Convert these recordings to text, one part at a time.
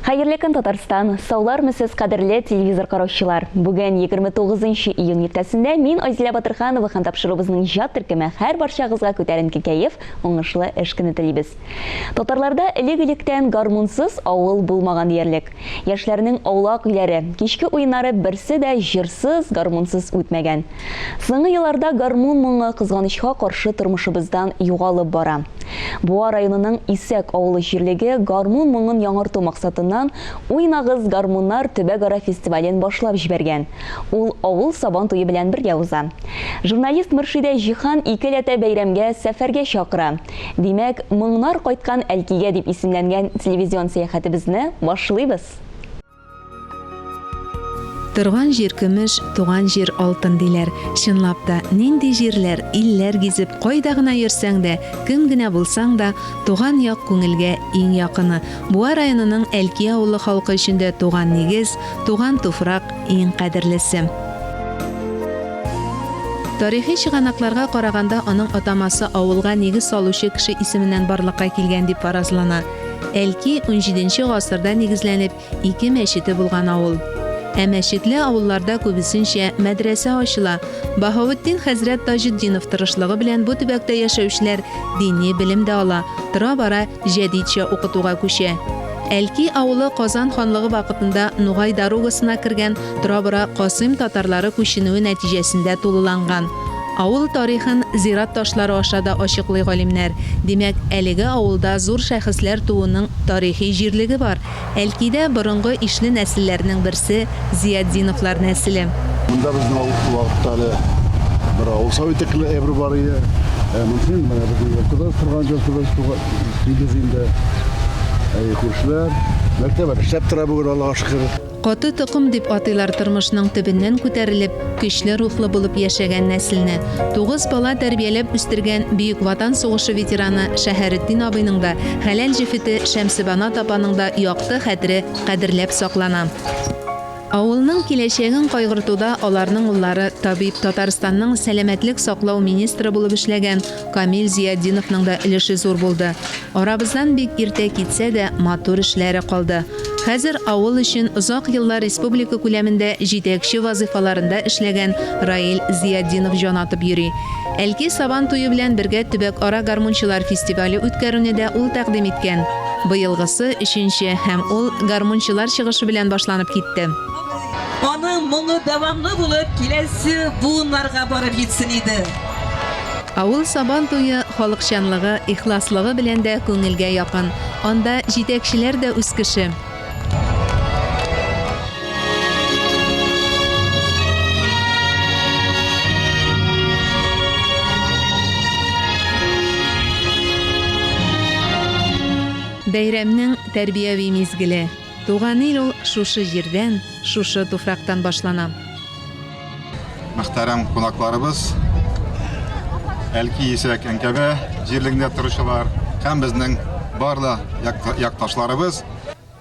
Хайырлы көн Татарстан, саулар мисез кадерле телевизор караучылар. Бүген 29 июнь иртәсендә мин Айзилә Батырханова һәм тапшыруыбызның иҗат төркеме һәр барчагызга күтәренке кәеф, уңышлы эш көне телибез. Татарларда элек-электән гармунсыз авыл булмаган диярлек. Яшьләрнең аулак өйләре, кичке уеннары берсе дә җырсыз, гармунсыз үтмәгән. Соңгы елларда гармун моңы кызганычка каршы тормышыбыздан югалып бара. Буа районының Исәк авылы җирлеге гармун моңын яңарту максатыннан Уйнагыз гармуннар төбәк-ара фестивален башлап җибәргән. Ул авыл сабан туе белән бергә уза. Журналист Мөршидә Җихан икеләтә бәйрәмгә сәфәргә чакыра. Димәк, моңнар кайткан әлкигә дип исемләнгән телевизион сәяхәтебезне башлыйбыз. Торган җир көмеш, туган җир алтын диләр. Чынлап та, нинди җирләр, илләр гизеп, кайда гына йөрсәң дә, кем генә булсаң да, туган як күңелгә иң якыны. Буа районының Әлки авылы халкы өчен дә туган нигез, туган туфрак иң кадерлесе. Тарихи чыганакларга караганда аның атамасы авылга нигез салучы кеше исеменнән барлыкка килгән дип фаразлана. Әлки 17нче гасырда нигезләнеп, 2 мәчете булган авыл. Мәчетле авылларда күбесенчә мәдрәсә ачыла. Баһавутдин хәзрәт Таҗетдинов тырышлыгы белән бу төбәктә яшәүчеләр дини белем дә ала, тора-бара җәдидчә укытуга күчә. Әлки авылы Казан ханлыгы вакытында Нугай дорогасына кергән тора-бара Касыйм татарлары күченүе нәтиҗәсендә тулыланган. Авыл тарихын зират ташлары аша да ачыклый галимнәр. Димәк, әлеге авылда зур шәхесләр туының тарихи җирлеге бар. Әлкидә борынгы ишле нәселләрнең берсе Зиятдиновлар нәселе. Монда безнең вакыттагы бер авыл советлы эбр бар иде. Мөмкин менә бу кызлар торган җырсыз нигезендә күршеләр мәктәбе эшләп тора бүген Аллаһка шөкер. Каты токым дип атыйлар тормышның төбеннән күтәрелеп, көчле рухлы булып яшәгән нәселне. 9 бала тәрбияләп үстергән Бөек Ватан сугышы ветераны Шәһәретдин абыйның да, хәләл җифете Шәмсебана апаның да якты хәтере кадерләп саклана. Авылның киләчәген кайгыртуда аларның уллары табиб Татарстанның сәламәтлек саклау министры булып эшләгән Камил Зиятдиновның да өлеше зур булды. Арабыздан бик иртә китсә дә матур эшләре калды. Хәзер авыл өчен озак еллар республика күләмендә җитәкче вазифаларында эшләгән Раил Зиятдинов җан атып йөри. Әлки сабан туе белән бергә төбәк-ара гармунчылар фестивале үткәрүне дә ул тәкъдим иткән. Быелгысы 3нче һәм ул гармунчылар чыгышы белән башланып китте. Аның моңы дәвамлы булып киләсе буыннарга барып җитсен иде. Авыл сабан туе халыкчанлыгы, ихласлыгы белән дә күңелгә якын. Анда җитәкчеләр дә үз кеше. Бәйрәмнең тәрбияви мизгеле. Туган ил ул шушы җирдән, шушы туфрактан башлана. Мөхтәрәм кунакларыбыз, Әлки Исәк әнкәбе җирлегендә торучылар һәм безнең барлы якташларыбыз.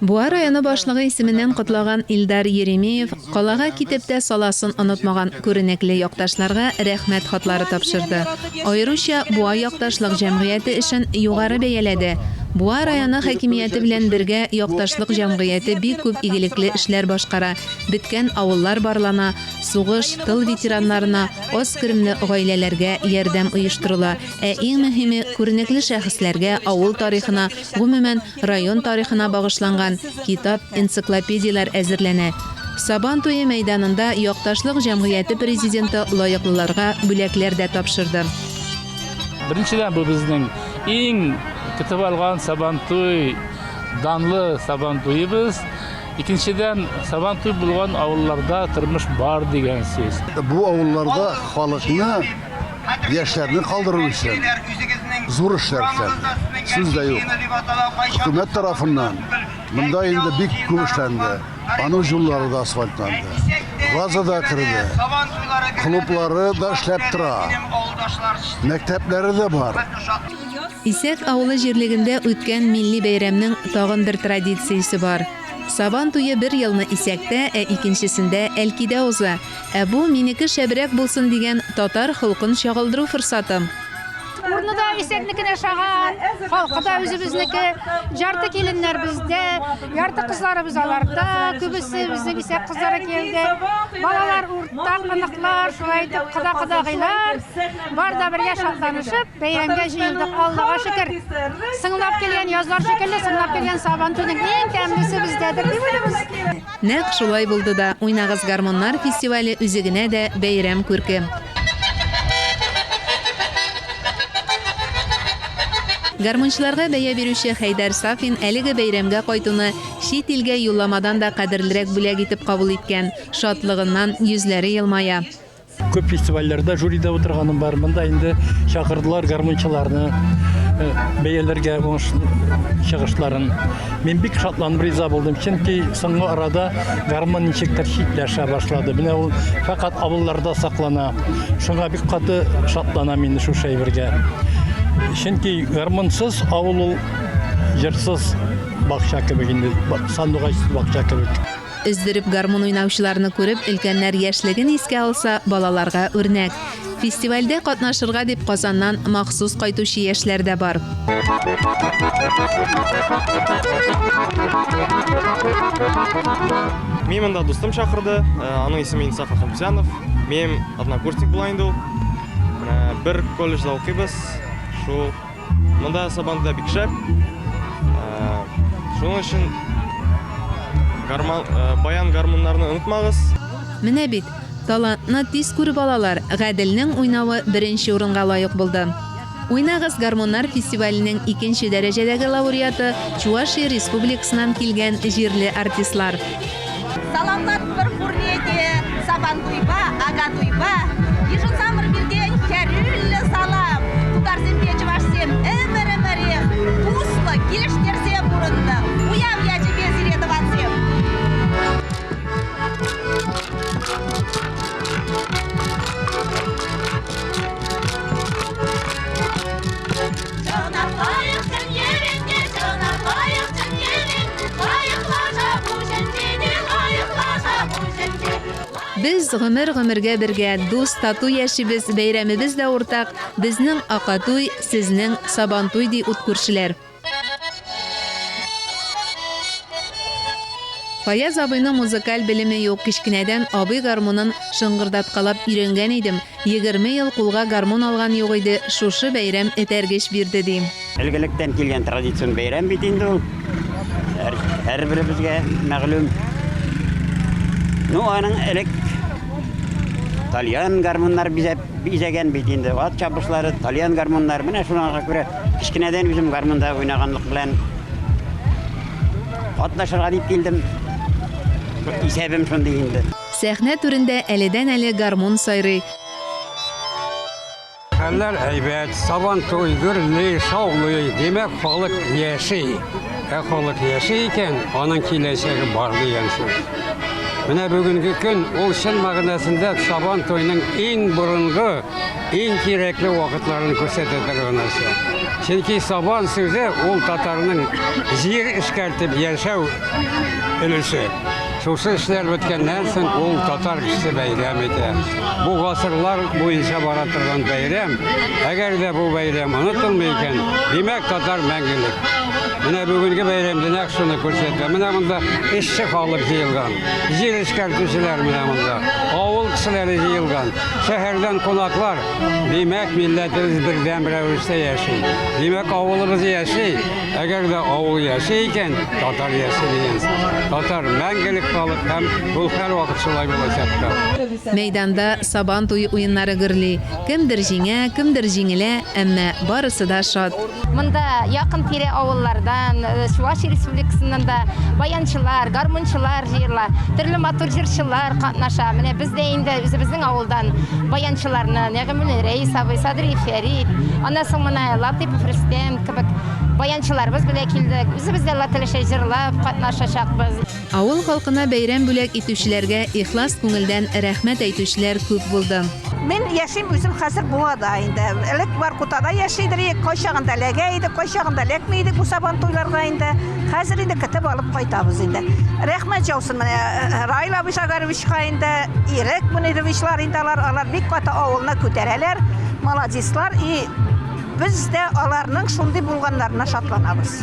Буа районы башлыгы исеменнән котлаган Илдар Еремеев калага китеп тә саласын онытмаган күренекле якташларга рәхмәт хатлары тапшырды. Аеруча Буа якташлык җәмгыяте эшен югары бәяләде. Буа районы хакимияте белән бергә якташлык җәмгыяте бик күп игелекле эшләр башкара. Биткән авыллар барлана, сугыш, тыл ветераннарына, аз керемле гаиләләргә ярдәм оештырыла. Иң мөһиме күренекле шәхесләргә авыл тарихына, гомумән район тарихына багышланган китап, энциклопедиялар әзерләнә. Сабан туе мәйданында якташлык җәмгыяте президенты лаеклыларга бүләкләр дә тапшырды. Беренчедән бу безнең иң көтеп алган сабан туй, данлы сабан туебыз. Икенчедән сабан туй булган авылларда тормыш бар дигән сүз. Бу авылларда халыкны, яшьләрне калдыру өчен зур эшләр эшләнде. Сүз дә юк. Хөкүмәт тарафыннан монда инде бик күп эшләнде. Аның юллары да асфальтланды. Газы да кирде. Клублары да эшләп тора. Мәктәпләре дә бар. Исәк авылы җирлегендә үткән милли бәйрәмнең тагын бер традициясе бар. Сабан туе бер елны Исәктә, икенчесендә Әлкидә уза. Бу минеке шәбрәк булсын дигән татар халкын чагылдыру форсаты. Torunu da isəknikine şağan, halkı da özümüzniki, jartı gelinler bizde, yartı kızlarımız alarda, kübüsü bizden isək kızlara geldi. Balalar urttan, anıklar, şulaydı, qıda-qıdağıylar. Var da bir yaşandanışıp, beyrenге jıyıldık, Allah'a şükür. Sınılap gelen yazlar şekilli, sınılap gelen Sabantuy'un en kemlisi bizdedir, değil mi? Nәq шулай булды да, Уйнагыз гармоннар фестивале үзегенә дә бәйрәм күрке. Гармончыларга бәя бирүче Хайдар Сафин әлеге бәйрәмгә кайтуны чит илгә юлламадан да кадерлерәк бүләк итеп кабул иткән. Шатлыгыннан йөзләре елмая. Көп фестивальләрдә жюрида утырганым бар. Монда инде чакырдылар гармончыларны, бәяләргә чыгышларын. Мен бик шатланып риза булдым, чөнки соңгы арада гармон ничектер читләшә башлады. Менә ул фақат авылларда саклана. Шуңа бик каты шатланам инде шу шәйбергә. Чөнки гармонсыз авыл ул җырсыз бакча кебек инде, сандугачсыз бакча кебек. Өздереп гармон уйнаучыларны күреп, өлкәннәр яшьлеген искә алса, балаларга үрнәк. Фестивальдә катнашырга дип Казаннан махсус кайтучы яшьләр дә бар. Мен монда достым шақырды, аның исеме Инсаф Ахмедзянов. Мен однокурсник булайын ул. Бер колледжда укыйбыз. Шу монда Сабантуйда бик шәп. Шуның өчен баян гармоннарны онытмагыз. Менә бит, талантны тиз күреп алалар. Гаделнең уйнавы беренче урынга лаек булды. Уйнагыз гармоннар фестиваленең 2нче дәрәҗәдәге лауреаты Чувашия Республикасыннан килгән җирле артистлар. Саламлар bir hürriyete, Sabantuyba, Agatuyba, Yışı samır bilgen kerülle salam. Tutarsın beci başsın, emere, pusla, geliştirse burundu. Uyav yacı beziredi vatsın. Biz гомергә бергә дус тату яшибез, бәйрәмебез дә уртак. Безнең Акатуй, сезнең Сабантуй ди ут күршеләр. Фаяз абыйның музыкаль белеме юк, кичкенәдән абый гармонын шыңгырдаткалап өйрәнгән идем. 20 ел кулга гармон алган юк иде, шушы бәйрәм этәргеч бирде ди. Элгелектән килгән традицион бәйрәм бит инде ул. Һәрберебезгә мәгълүм. Аның элек Талиян гармоннар бизәгән бит инде. Ат чабышлары, Талиян гармоннар. Менә шуңа күрә кичкенәдән үзем гармонда уйнаганлык белән катнашырга дип килдем. Исәбем шундый инде. Сәхнә түрендә әледән-әле гармон сайрый. Хәлләр әйбәт, Сабантуй, гөрле, шаулый, демәк халык яши. Халык яши икән, аның киләчәге бар дигән сүз. Менә бүгенге көн ул чын мәгънәсендә Сабантуйның иң борынгы, иң кирәкле вакытларын күрсәтә торганы. Чөнки Сабан сүзе ул татарның җир эшкәртеп яшәү өлеше. Шушы эшләр беткәннән соң ул татар кешесе бәйрәм итә. Бу гасырлар буенча бара торган бәйрәм, әгәр дә бу бәйрәм онытылмый икән, димәк татар мәңгелек. Менә бүгенге бәйрәмдә нәкъ шуны күрсәтә. Менә монда эшче халык җыелган, җир эшкәртүчеләр менә монда, авыл кешеләре җыелган, шәһәрдән кунаклар. Димәк милләтебез бердәм рәвештә яши. Димәк авылыбыз яши. Әгәр дә авыл яши икән, татар яши дигән. Татар мәңгелек халык һәм ул һәрвакыт шулай булачак. Мәйданда Сабантуй уеннары гөрли. Кемдер җиңә, кемдер җиңелә, әмма барысы да шат. Монда якын тирә авыллардан, Чувашия Республикасыннан да баянчылар, гармончылар җыела, төрле матур җырчылар катнаша. Менә без дә инде үзебезнең авылдан баянчыларны, ягъни Рәис абый, Садри Фәрит, аннан соң менә Латипов Рөстәм кебек баянчыларыбыз белән килдек. Үзебез дә латилешә җырлап катнашачакбыз. Авыл халкына бәйрәм бүләк итүчеләргә ихлас күңелдән рәхмәт әйтүчеләр күп булды. Мен яшим үзем хәзер буада инде. Элек Баркутада яшидек, кайчагында ләгә иде, кайчагында ләкми иде бу Сабантуйларга инде. Хәзер инде китеп алып кайтабыз инде. Рәхмәт җаусын менә Раил абый Шагаровичка инде, Ирек Мөнировичлар инде алар бик каты авылны күтәрәләр. Молодецлар и Biz de аларның шундый булганнарына шатланабыз.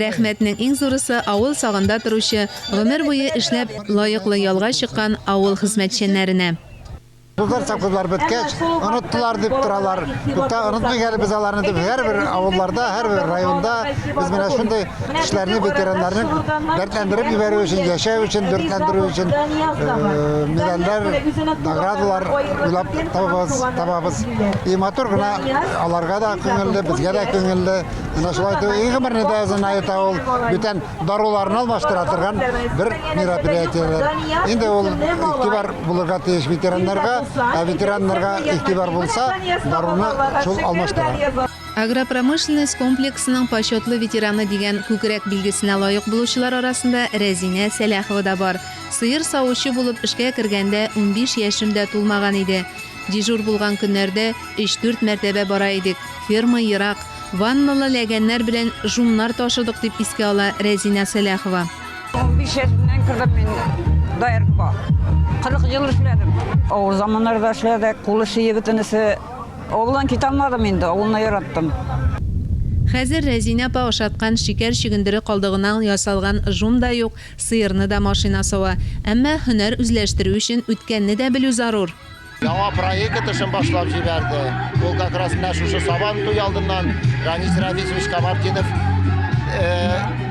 Рәхмәтнең иң зурысы авыл сагында торучы, гомер буе эшләп лаеклы ялга чыккан авыл хезмәтчәннәренә. Kızlar saklılar bitkeç, unuttular deyip duralar. Hatta unutma gelip biz alarını deyip her bir avullarda, her bir rayonda biz mene şunday kişilerini, veteranlarını dertlendirip yiberiyor için, yaşağı için, dörtlendiriyor için medaller, nagradılar, uylap tababız. İmatur gına alarga da köngüllü, bizge de köngüllü. Mene şulaydı, iyi bir nedazın ayıta ol, bütün darularını almaştır atırgan bir merapiriyetiyeler. Şimdi ol iktibar bulurga teyiş veteranlarga, veteranlarga iktibar bulsa, daruны şol almaştıran. Агропромышленность комплексының почетлы ветераны дигән күкрәк билгесенә лаек булучылар арасында Рәзинә Сәләхова да бар. Сыер савучы булып эшкә кергәндә 15 яшемдә тулмаган иде. Дежур булган көннәрдә 3-4 мәртәбә бара идек. Ферма ерак, ванналы ләгәннәр белән жумнар ташыдык дип искә ала Рәзинә Сәләхова. 15 yaşından kırdım ben dayanıkba. 40 yıl işledim. O zamanlarda işledik, kulu şeyi bitinisi. Oğlan kit almadım indi, oğluna yarattım. Хәзер Рәзинә апа ашаткан шикәр чигендере калдыгыннан ясалган жум да юк, сыерны да машина сава. Әмма һөнәр үзләштерү өчен үткәнне дә белү зарур. Яңа проект эшен башлап җибәрде. Ул как раз менә шушы Сабан туй алдыннан Ранис Рафисович Камартинов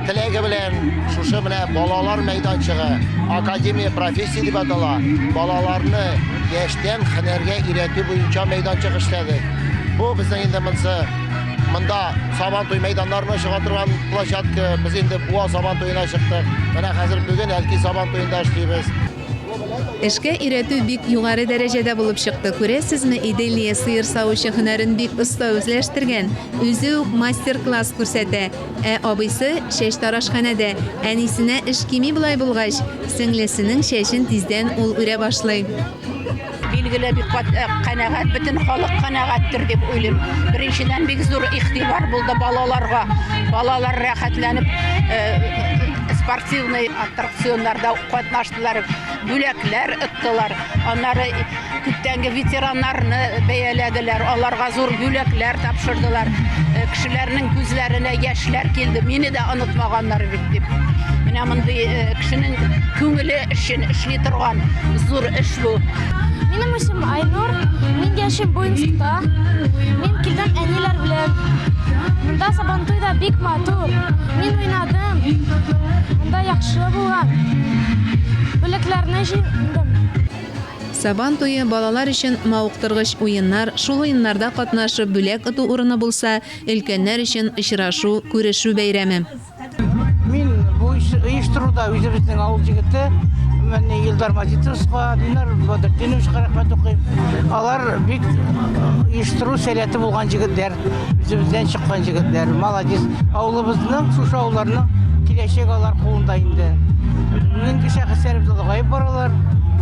теләге белән шушы менә балалар мәйданчыгы, академия профессия дип атала. Балаларны яшьтән һөнәргә өйрәтү буенча мәйданчык эшләдек. Бу безнең инде монда Сабан туй мәйданнарына чыга торган площадка. Без инде Буа Сабан туена чыктык. Менә хәзер бүген Әлки Сабан туенда эшлибез. Эшкә өйрәтү бик югары дәрәҗәдә булып чыкты. Күрәсезме, Иделия сыер савучы һөнәрен бик оста үзләштергән. Үзе үк мастер-класс күрсәтә. Абыйсы чәч тарашханәдә. Әнисенә эш кими булай булгач, сеңлесенең чәчен тиздән ул үрә башлый. Билгеле бик канәгать, бөтен халык канәгатьтер дип уйлыйм. Беренчедән бик зур игътибар булды балаларга. Балалар рәхәтләнеп спортивный аттракционнарда катнаштылар, бүләкләр ыттылар. Аннары күптәнге ветераннарны бәяләделәр, аларга зур бүләкләр тапшырдылар. Кешеләрнең күзләренә яшьләр килде, мине дә онытмаганнар бит дип. Менә мондый кешенең күңеле өчен эшли торган зур эш бу. Минем исем Айнур, мин яшем Буинскта. Мин килдем әниләр белән. Монда Сабан туйда бик матур. Мин уйнадым. Монда яхшы булган. Бүләкләрне җыйдым. Сабан туе балалар өчен мавыктыргыч уеннар, шул уеннарда катнашып бүләк оту урыны булса, өлкәннәр өчен очрашу, күрешү бәйрәме. Мин бу оештыруда үзебезнең авыл җегете Менә Илдар Мазитовска, Динар Бадретдиновичка рәхмәт укыйм. Алар бик оештыру сәләте булган җегетләр, үзебездән чыккан җегетләр. Молодец. Авылыбызның, шушы авылларның киләчәк алар кулында инде. Бүгенге шәхесләребез олыгаеп баралар.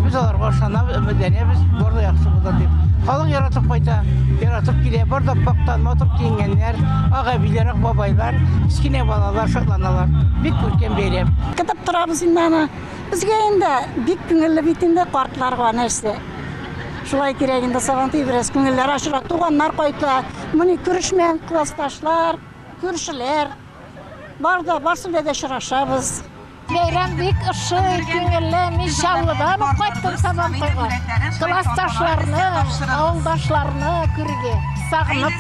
Biz аларга ышанабыз, өметләнәбез, барлык яхшы булыр дип. Халык яратып кайта, яратып килә. Барда пактан матур киенгәннәр, агабиләр, бабайлар, кичкенә балалар шатланалар. Бик күркәм бәйрәм. Китап торабыз инде аны. Безгә инде бик күңелле бит инде картларга нәрсә. Шулай кирәк инде Сабан туй бераз күңелләр ачыра, туганнар кайта. Моны күрешмәгән классташлар, күршеләр. Барда барсын да очрашабыз. Бәйрәм бик ошы, күңелле, мин Чаллыдан ук кайттым Сабан туйга. Классташларны, авылдашларны күргә. Сагынып.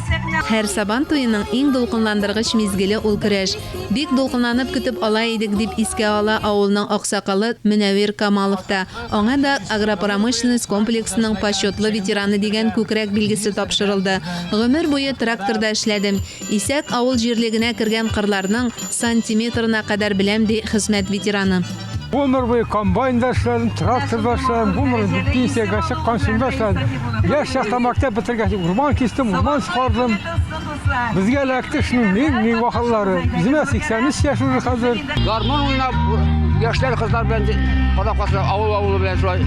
Һәр Сабан туеның иң дулкынландыргыч мизгеле ул көрәш. Бик дулкынланып көтеп ала идек дип искә ала авылның аксакалы Мөнәвир Камалов та. Аңа да агропромышленность комплексының почетлы ветераны дигән күкрәк билгесе тапшырылды. Гомер буе тракторда эшләдем. Исәк авыл җирлегенә кергән кырларның сантиметрына кадәр беләм ди хезмәт ветераны. Ömür boyu kombaynda işledim, traktörda işledim, ömür piyasaya çıkkan şimdi işledim. Yaş yaşta mektep bitirgəç, urman kestim, urman çıkardım. Bizge elektik şunun ne vaxılları, bizimle 83 yaşımız hazır. Garman oynayıp, yaşlar kızlar bence, kadakaslar, avul bilen şurayı,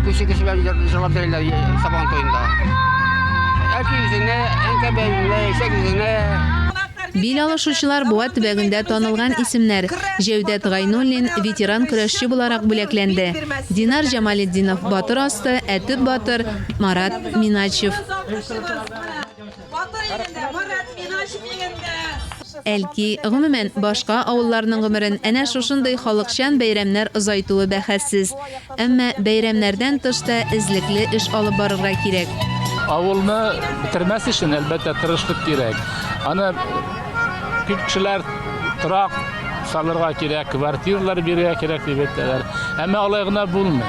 küçük ben jılap değiller Saban toyunda. Erkek yüzüne, enkebe yüzüne, eşek yüzüne, Бил алышучылар Буа төбәгендә танылган исемнәр. Җәүдәт Гайнуллин ветеран көрәшче буларак бүләкләнде. Динар Җамалетдинов батыр асты, Әтүп батыр, Марат Миначев. Батыр Әлки, гомумән, башка авылларның гомерен әнә шушындай халыкчан бәйрәмнәр озайтуы бәхәссез. Әмма бәйрәмнәрдән тыш та эзлекле эш алып барырга кирәк. Авылны бетермәс өчен әлбәттә тырышлык кирәк. Аны күп кешеләр торак салырга кирәк, квартиралар бирергә кирәк дип әйтәләр. Әмма алай гына булмый.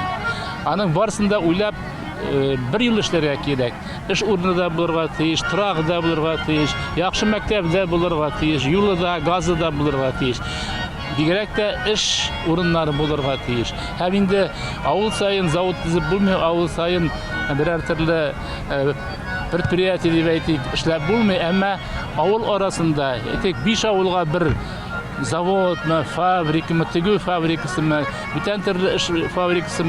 Аның барысын да уйлап bir yıl эшләргә кирәк. Эш урыны да булырга тиеш, торак да булырга тиеш, яхшы мәктәп дә булырга тиеш, юлы да, газы да булырга тиеш. Бигрәк тә эш урыннары булырга тиеш. Һәм инде авыл сайын завод төзеп булмый, авыл сайын берәр төрле предприятие дип әйтик, эшләп булмый, әмма авыл арасында, әйтик, 5 авылга бер завод, фабрика, тегү фабрикасы, бүтән төрле эш фабрикасы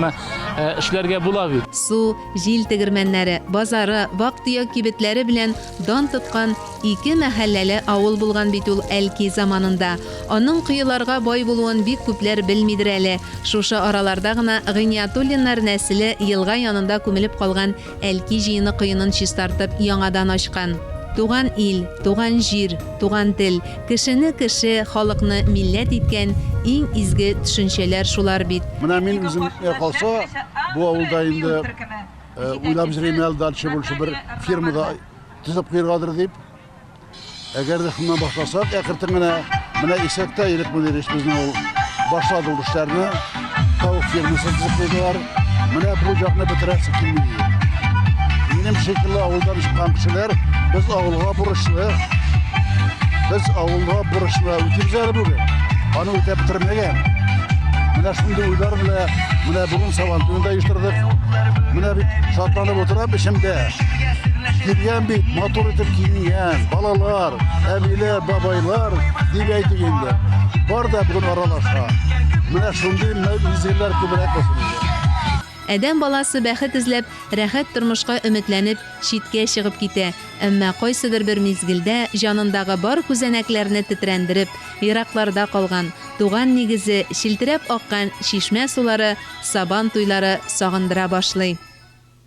эшләргә була бит. Су, җил тегермәннәре, базары, вак-төяк кибетләре белән дан тоткан 2 мәхәлләле авыл булган бит ул Әлки заманында. Аның кыйларга бай булуын бик күпләр белмидер әле. Шушы араларда гына Гыйниятуллиннар нәселе елга янында күмелеп калган Әлки җыены кыенын чистартып яңадан ачкан. Туган ил, туган җир, туган тел, кешене кеше, халыкны милләт иткән иң изге төшенчәләр шулар бит. Менә мин үзем калса, бу авылда инде уйлап йөрим әле дальше булшы бер фирмада төзеп куяргадыр дип. Әгәр дә шуннан башласак, әкертен менә исәктә ирек мөдир безнең ул башлады ул эшләрне. Тавык фирмасы төзеп куйдылар. Менә бу җакны бетерәсе килми. Минем шикелле авылдан чыккан кешеләр biz avulga buruşlu. Biz avulga buruşlu. Ütümüzleri bugün. Onu ütep bitirmegen. Mine şimdi uylar bile, mine bugün sabantığında uyuşturduk. Mine bir şatlanıp oturan şimdi. Girgen bir motor ütüp giyingen, balalar, eviler, babaylar, dibeydi giyindi. Var da bugün aralaşa. Mine şimdi izirler kübürek olsun. Әдәм баласы бәхет эзләп, рәхәт тормышка өметләнеп, читкә чыгып китә. Әмма кайсыдыр бер мизгелдә җанындагы бар күзәнәкләрне тетрәндереп, еракларда калган, туган нигезе, шилтерәп аккан чишмә сулары, сабан туйлары сагындыра башлый.